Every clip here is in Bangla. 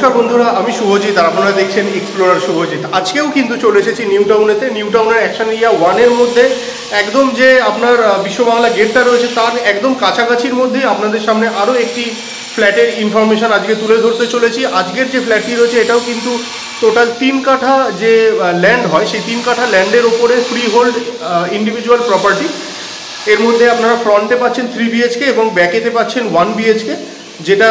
নমস্কার বন্ধুরা, আমি শুভজিৎ আর আপনারা দেখছেন এক্সপ্লোরার শুভজিৎ। আজকেও কিন্তু চলে এসেছি নিউ টাউনেতে। নিউ টাউনের অ্যাকশন এরিয়া 1-এর মধ্যে একদম যে আপনার বিশ্ব বাংলা গেটটা রয়েছে তার একদম কাছাকাছির মধ্যেই আপনাদের সামনে আরও একটি ফ্ল্যাটের ইনফরমেশান আজকে তুলে ধরতে চলেছি। আজকের যে ফ্ল্যাটটি রয়েছে এটাও কিন্তু টোটাল 3 কাঠা যে ল্যান্ড হয়, সেই 3 কাঠা ল্যান্ডের ওপরে ফ্রি হোল্ড ইন্ডিভিজুয়াল প্রপার্টি। এর মধ্যে আপনারা ফ্রন্টে পাচ্ছেন 3 BHK এবং ব্যাকেতে পাচ্ছেন 1 BHK। যেটা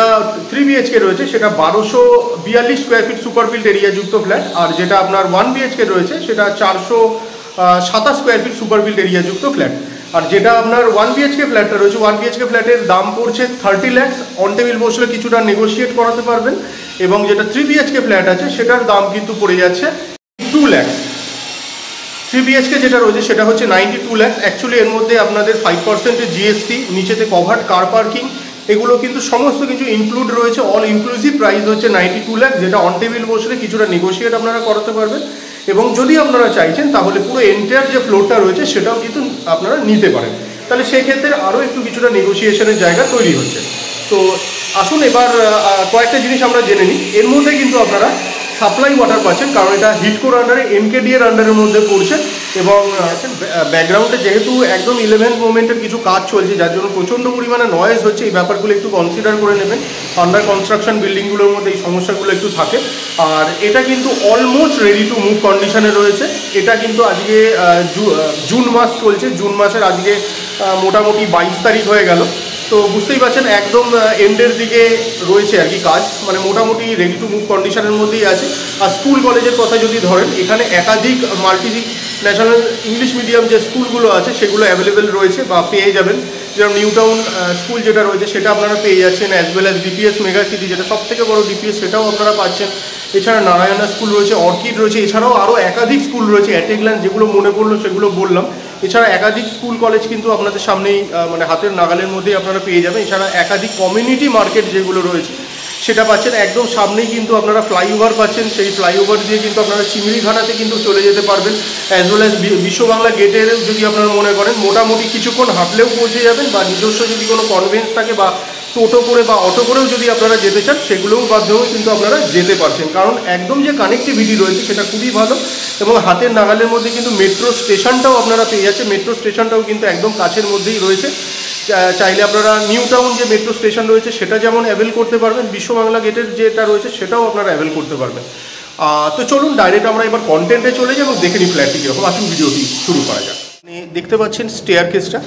3 BHK রয়েছে সেটা 1242 square feet super build area যুক্ত ফ্ল্যাট, আর যেটা আপনার 1 BHK রয়েছে সেটা 427 square feet super build area যুক্ত ফ্ল্যাট। আর যেটা আপনার 1 BHK ফ্ল্যাটটা রয়েছে, 1 BHK ফ্ল্যাটের দাম পড়ছে 30 লাখ। অন টেবিল বসলে কিছুটা নেগোশিয়েট করাতে পারবেন। এবং যেটা 3 BHK ফ্ল্যাট আছে সেটার দাম কিন্তু পড়ে যাচ্ছে 2 লাখ। 3 BHK যেটা রয়েছে সেটা হচ্ছে 92 লাখ। অ্যাকচুয়ালি এর মধ্যে আপনাদের 5% জিএসটি, নিচেতে কভার্ড কার পার্কিং, এগুলো কিন্তু সমস্ত কিছু ইনক্লুড রয়েছে। অল ইনক্লুসিভ প্রাইস হচ্ছে 92 লাখ, যেটা অন টেবিল বসলে কিছুটা নেগোশিয়েট আপনারা করাতে পারবেন। এবং যদি আপনারা চাইছেন তাহলে পুরো এন্টায়ার যে ফ্লোরটা রয়েছে সেটাও কিন্তু আপনারা নিতে পারেন। তাহলে সেই ক্ষেত্রে আরও একটু কিছুটা নেগোসিয়েশনের জায়গা তৈরি হচ্ছে। তো আসুন এবার কয়েকটা জিনিস আমরা জেনে নিই। এর মধ্যে কিন্তু আপনারা সাপ্লাই ওয়াটার পাচ্ছেন, কারণ এটা হিডকোর আন্ডারে, এনকেডি এর আন্ডারের মধ্যে পড়ছে। এবং ব্যাকগ্রাউন্ডে যেহেতু একদম 11th মোমেন্টের কিছু কাজ চলছে, যার জন্য প্রচণ্ড পরিমাণে নয়েজ হচ্ছে, এই ব্যাপারগুলো একটু কনসিডার করে নেবেন। আন্ডার কনস্ট্রাকশন বিল্ডিংগুলোর মধ্যে এই সমস্যাগুলো একটু থাকে। আর এটা কিন্তু অলমোস্ট রেডি টু মুভ কন্ডিশনে রয়েছে। এটা কিন্তু আজকে জুন মাস চলছে, জুন মাসের আজকে মোটামুটি 22 তারিখ হয়ে গেল। তো বুঝতেই পারছেন একদম এন্ডের দিকে রয়েছে আর কি কাজ, মানে মোটামুটি রেডি টু মুভ কন্ডিশনের মধ্যেই আছে। আর স্কুল কলেজের কথা যদি ধরেন, এখানে একাধিক মাল্টি ন্যাশনাল ইংলিশ মিডিয়াম যে স্কুলগুলো আছে সেগুলো অ্যাভেলেবেল রয়েছে বা পেয়ে যাবেন। যেমন নিউ টাউন স্কুল যেটা রয়েছে সেটা আপনারা পেয়ে যাচ্ছেন, as well as DPS mega city যেটা সবথেকে বড় ডিপিএস, সেটাও আপনারা পাচ্ছেন। এছাড়া নারায়ণা স্কুল রয়েছে, অর্কিড রয়েছে, এছাড়াও আরও একাধিক স্কুল রয়েছে। অ্যাট এ গ্ল্যান্স যেগুলো মনে পড়লো সেগুলো বললাম। এছাড়া একাধিক স্কুল কলেজ কিন্তু আপনাদের সামনেই মানে হাতের নাগালের মধ্যেই আপনারা পেয়ে যাবেন। এছাড়া একাধিক কমিউনিটি মার্কেট যেগুলো রয়েছে সেটা পাচ্ছেন। একদম সামনেই কিন্তু আপনারা ফ্লাইওভার পাচ্ছেন, সেই ফ্লাইওভার দিয়ে কিন্তু আপনারা চিংড়িঘাটাতে কিন্তু চলে যেতে পারবেন। অ্যাজ ওয়েল অ্যাজ বিশ্ব বাংলা গেটের যদি আপনারা মনে করেন মোটামুটি কিছুক্ষণ হাঁটলেও পৌঁছে যাবেন, বা নিজস্ব যদি কোনো কনভেন্স থাকে বা টোটো করে বা অটো করেও যদি আপনারা যেতে চান সেগুলোর মাধ্যমেও কিন্তু আপনারা যেতে পারছেন। কারণ একদম যে কানেক্টিভিটি রয়েছে সেটা খুবই ভালো। এবং হাতের নাগালের মধ্যে কিন্তু মেট্রো স্টেশনটাও আপনারা পেয়ে যাচ্ছেন। মেট্রো স্টেশনটাও কিন্তু একদম কাছের মধ্যেই রয়েছে। চাইলে আপনারা নিউ টাউন যে মেট্রো স্টেশন রয়েছে সেটা যেমন অ্যাভেল করতে পারবেন, বিশ্ব বাংলা গেটের যেটা রয়েছে সেটাও আপনারা অ্যাভেল করতে পারবেন। তো চলুন ডাইরেক্ট আমরা এবার কন্টেন্টে চলে যাই এবং দেখে নিই ফ্ল্যাটটি কীরকম। আসুন ভিডিওটি শুরু করা যাক। দেখতে পাচ্ছেন স্টেয়ার কেসটা,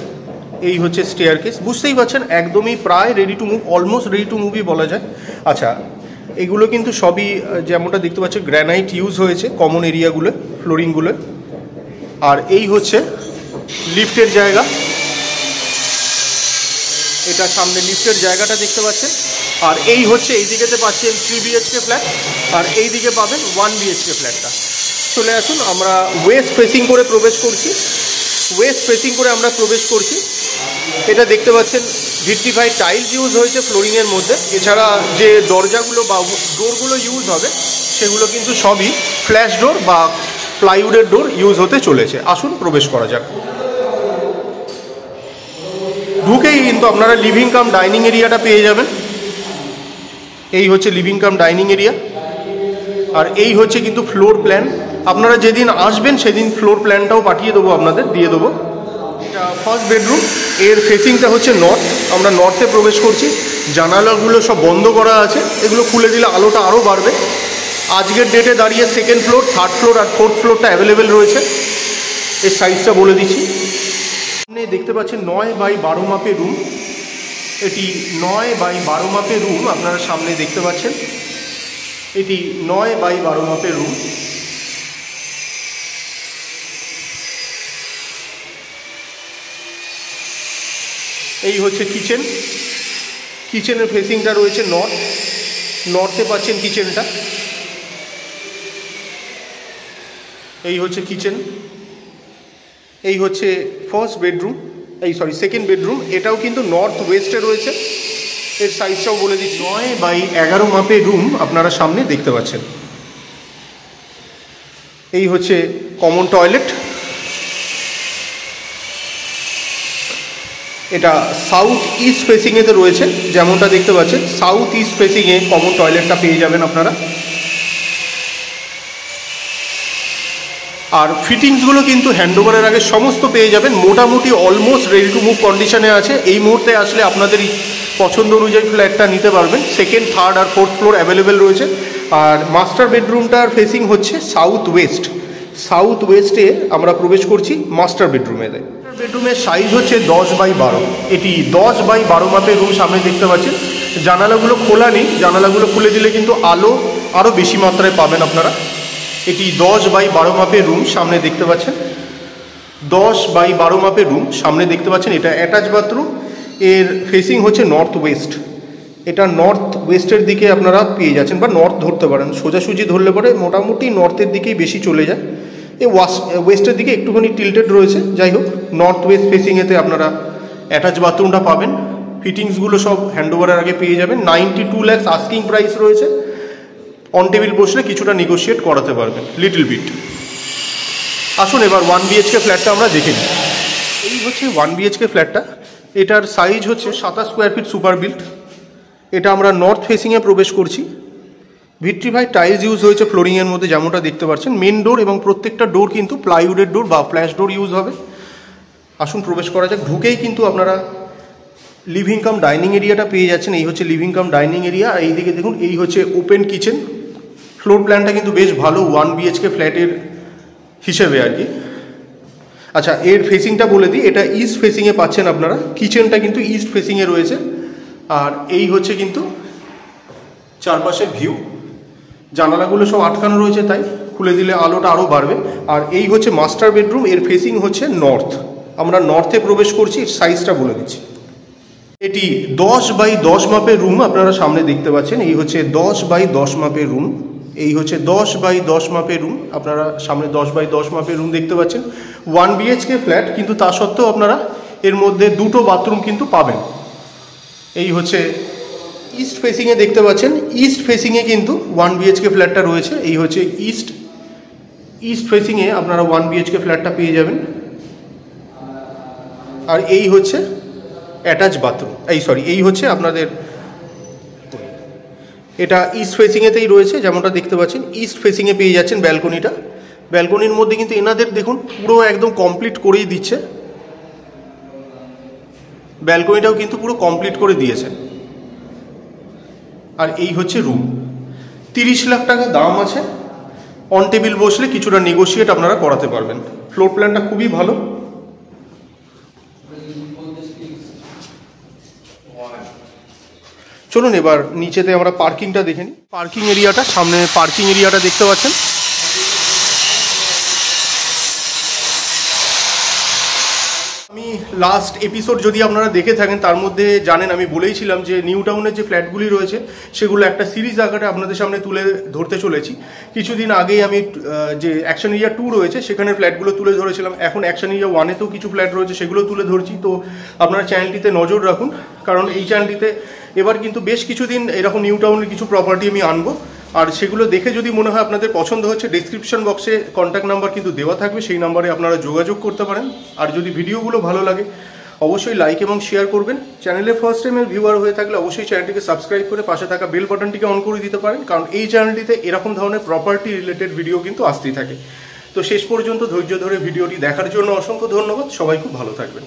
এই হচ্ছে স্টেয়ার কেস। বুঝতেই পারছেন একদমই প্রায় ready to move, almost ready to মুভই বলা যায়। আচ্ছা, এগুলো কিন্তু সবই যেমনটা দেখতে পাচ্ছেন গ্র্যানাইট ইউজ হয়েছে কমন এরিয়াগুলো, ফ্লোরিংগুলো। আর এই হচ্ছে লিফটের জায়গা, এটা সামনে লিফটের জায়গাটা দেখতে পাচ্ছেন। আর এই হচ্ছে এই দিকেতে পাচ্ছেন 3 BHK ফ্ল্যাট, আর এই দিকে পাবেন 1 BHK ফ্ল্যাটটা। চলে আসুন, আমরা ওয়েস্ট ফেসিং করে প্রবেশ করছি। ওয়েস্ট ফেসিং করে আমরা প্রবেশ করছি। এটা দেখতে পাচ্ছেন ভিট্রিফাইড টাইলস ইউজ হয়েছে ফ্লোরিংয়ের মধ্যে। এছাড়া যে দরজাগুলো বা ডোরগুলো ইউজ হবে সেগুলো কিন্তু সবই ফ্ল্যাশ ডোর বা প্লাইউডের ডোর ইউজ হতে চলেছে। আসুন প্রবেশ করা যাক। ঢুকেই কিন্তু আপনারা লিভিং কাম ডাইনিং এরিয়াটা পেয়ে যাবেন। এই হচ্ছে লিভিং কাম ডাইনিং এরিয়া। আর এই হচ্ছে কিন্তু ফ্লোর প্ল্যান। আপনারা যেদিন আসবেন সেদিন ফ্লোর প্ল্যানটাও পাঠিয়ে দেবো, আপনাদের দিয়ে দেবো। এটা ফার্স্ট বেডরুম, এর ফেসিংটা হচ্ছে নর্থ। আমরা নর্থে প্রবেশ করছি। জানালাগুলো সব বন্ধ করা আছে, এগুলো খুলে দিলে আলোটা আরও বাড়বে। আজকের ডেটে দাঁড়িয়ে সেকেন্ড ফ্লোর, থার্ড ফ্লোর আর ফোর্থ ফ্লোরটা অ্যাভেলেবেল রয়েছে। এর সাইজটা বলে দিচ্ছি। আপনি দেখতে পাচ্ছেন 9x12 মাপের রুম। এটি 9x12 মাপের রুম আপনারা সামনে দেখতে পাচ্ছেন। এটি 9x12 মাপের রুম। এই হচ্ছে কিচেন। কিচেনের ফেসিংটা রয়েছে নর্থ। নর্থে পাচ্ছেন কিচেনটা। এই হচ্ছে কিচেন। এই হচ্ছে ফার্স্ট বেডরুম, সেকেন্ড বেডরুম। এটাও কিন্তু নর্থ ওয়েস্টে রয়েছে। এর সাইজটাও বলে দিচ্ছি, 9x11 মাপের রুম আপনারা সামনে দেখতে পাচ্ছেন। এই হচ্ছে কমন টয়লেট। এটা সাউথ ইস্ট ফেসিংয়েতে রয়েছে, যেমনটা দেখতে পাচ্ছেন সাউথ ইস্ট ফেসিংয়ে কমন টয়লেটটা পেয়ে যাবেন আপনারা। আর ফিটিংসগুলো কিন্তু হ্যান্ডওভারের আগে সমস্ত পেয়ে যাবেন, মোটামুটি অলমোস্ট রেডি টু মুভ কন্ডিশনে আছে। এই মুহূর্তে আসলে আপনাদের পছন্দ অনুযায়ী ফ্ল্যাটটা নিতে পারবেন। সেকেন্ড, থার্ড আর ফোর্থ ফ্লোর অ্যাভেলেবেল রয়েছে। আর মাস্টার বেডরুমটার ফেসিং হচ্ছে সাউথ ওয়েস্ট। সাউথ ওয়েস্টে আমরা প্রবেশ করছি মাস্টার বেডরুমেতে। বেডরুমের সাইজ হচ্ছে 10x12। এটি 10x12 মাপের রুম সামনে দেখতে পাচ্ছেন। জানালাগুলো খোলা নেই, জানালাগুলো খুলে দিলে কিন্তু আলো আরও বেশি মাত্রায় পাবেন আপনারা। এটি 10x12 মাপের রুম সামনে দেখতে পাচ্ছেন। 10x12 মাপের রুম সামনে দেখতে পাচ্ছেন। এটা অ্যাটাচ বাথরুম। এর ফেসিং হচ্ছে নর্থ ওয়েস্ট। এটা নর্থ ওয়েস্টের দিকে আপনারা পেয়ে যাচ্ছেন, বা নর্থ ধরতে পারেন। সোজাসুজি ধরলে পরে মোটামুটি নর্থের দিকেই বেশি চলে যায়। এই ওয়েস্টের দিকে একটুখানি টিল্টেড রয়েছে। যাই হোক, নর্থ ওয়েস্ট ফেসিংয়েতে আপনারা অ্যাটাচ বাথরুমটা পাবেন। ফিটিংসগুলো সব হ্যান্ডওভারের আগে পেয়ে যাবেন। 92 লাখ আস্কিং প্রাইস রয়েছে। অন টেবিল বসলে কিছুটা নেগোশিয়েট করাতে পারবেন লিটল বিট। আসুন এবার 1 BHK ফ্ল্যাটটা আমরা দেখে নিই। এই হচ্ছে 1 BHK ফ্ল্যাটটা। এটার সাইজ হচ্ছে 27 স্কোয়ার ফিট সুপার বিল্ট। এটা আমরা নর্থ ফেসিংয়ে প্রবেশ করছি। ভিট্রিফাইড টাইলস ইউজ হয়েছে ফ্লোরিংয়ের মধ্যে, যেমনটা দেখতে পাচ্ছেন। মেন ডোর এবং প্রত্যেকটা ডোর কিন্তু প্লাইউডের ডোর বা ফ্ল্যাশ ডোর ইউজ হবে। আসুন প্রবেশ করা যাক। ঢুকেই কিন্তু আপনারা লিভিং কাম ডাইনিং এরিয়াটা পেয়ে যাচ্ছেন। এই হচ্ছে লিভিং কাম ডাইনিং এরিয়া। আর এইদিকে দেখুন, এই হচ্ছে ওপেন কিচেন। ফ্লোর প্ল্যানটা কিন্তু বেশ ভালো 1 BHK ফ্ল্যাটের হিসেবে আর কি। আচ্ছা, এর ফেসিংটা বলে দিই। এটা ইস্ট ফেসিংয়ে পাচ্ছেন আপনারা। কিচেনটা কিন্তু ইস্ট ফেসিংয়ে রয়েছে। আর এই হচ্ছে কিন্তু চারপাশের ভিউ। জানালাগুলো সব আটকানো রয়েছে, তাই খুলে দিলে আলোটা আরও বাড়বে। আর এই হচ্ছে মাস্টার বেডরুম। এর ফেসিং হচ্ছে নর্থ। আমরা নর্থে প্রবেশ করছি। সাইজটা বলে দিচ্ছি। এটি 10x10 মাপের রুম আপনারা সামনে দেখতে পাচ্ছেন। এই হচ্ছে 10x10 মাপের রুম। এই হচ্ছে 10x10 মাপের রুম। আপনারা সামনে 10x10 মাপের রুম দেখতে পাচ্ছেন। 1 BHK ফ্ল্যাট, কিন্তু তা সত্ত্বেও আপনারা এর মধ্যে দুটো বাথরুম কিন্তু পাবেন। এই হচ্ছে ইস্ট ফেসিংয়ে দেখতে পাচ্ছেন। ইস্ট ফেসিংয়ে কিন্তু 1 BHK ফ্ল্যাটটা রয়েছে। এই হচ্ছে ইস্ট ফেসিংয়ে আপনারা 1 BHK ফ্ল্যাটটা পেয়ে যাবেন। আর এই হচ্ছে অ্যাটাচ বাথরুম। এই হচ্ছে আপনাদের, এটা ইস্ট ফেসিংয়েতেই রয়েছে, যেমনটা দেখতে পাচ্ছেন। ইস্ট ফেসিংয়ে পেয়ে যাচ্ছেন ব্যালকনিটা। ব্যালকনির মধ্যে কিন্তু এনাদের দেখুন পুরো একদম কমপ্লিট করেই দিচ্ছে। ব্যালকনিটাও কিন্তু পুরো কমপ্লিট করে দিয়েছে। আর এই হচ্ছে রুম। 30 লাখ টাকা দাম আছে। অন টেবিল বসলে কিছুটা নেগোশিয়েট আপনারা করাতে পারবেন। ফ্লোর প্ল্যানটা খুবই ভালো। চলুন এবার নিচেতে আমরা পার্কিংটা দেখে নিই। পার্কিং এরিয়াটা, সামনে পার্কিং এরিয়াটা দেখতে পাচ্ছেন। আমি লাস্ট এপিসোড যদি আপনারা দেখে থাকেন, তার মধ্যে জানেন আমি বলেইছিলাম যে নিউ টাউনের যে ফ্ল্যাটগুলি রয়েছে সেগুলো একটা সিরিজ আকারে আপনাদের সামনে তুলে ধরতে চলেছি। কিছুদিন আগেই আমি যে অ্যাকশন এরিয়া 2 রয়েছে সেখানে ফ্ল্যাটগুলো তুলে ধরেছিলাম। এখন অ্যাকশন এরিয়া 1-এতেও কিছু ফ্ল্যাট রয়েছে, সেগুলো তুলে ধরছি। তো আপনারা চ্যানেলটিতে নজর রাখুন, কারণ এই চ্যানেলটিতে এবার কিন্তু বেশ কিছুদিন এরকম নিউ টাউনের কিছু প্রপার্টি আমি আনবো। আর সেগুলো দেখে যদি মনে হয় আপনাদের পছন্দ হচ্ছে, ডিসক্রিপশন বক্সে কন্ট্যাক্ট নাম্বার কিন্তু দেওয়া থাকবে, সেই নাম্বারে আপনারা যোগাযোগ করতে পারেন। আর যদি ভিডিওগুলো ভালো লাগে অবশ্যই লাইক এবং শেয়ার করবেন। চ্যানেলে ফার্স্ট টাইমের ভিউয়ার হয়ে থাকলে অবশ্যই চ্যানেলটিকে সাবস্ক্রাইব করে পাশে থাকা বেল বাটনটিকে অন করে দিতে পারেন, কারণ এই চ্যানেলটিতে এরকম ধরনের প্রপার্টি রিলেটেড ভিডিও কিন্তু আসতেই থাকে। তো শেষ পর্যন্ত ধৈর্য ধরে ভিডিওটি দেখার জন্য অসংখ্য ধন্যবাদ। সবাই খুব ভালো থাকবেন।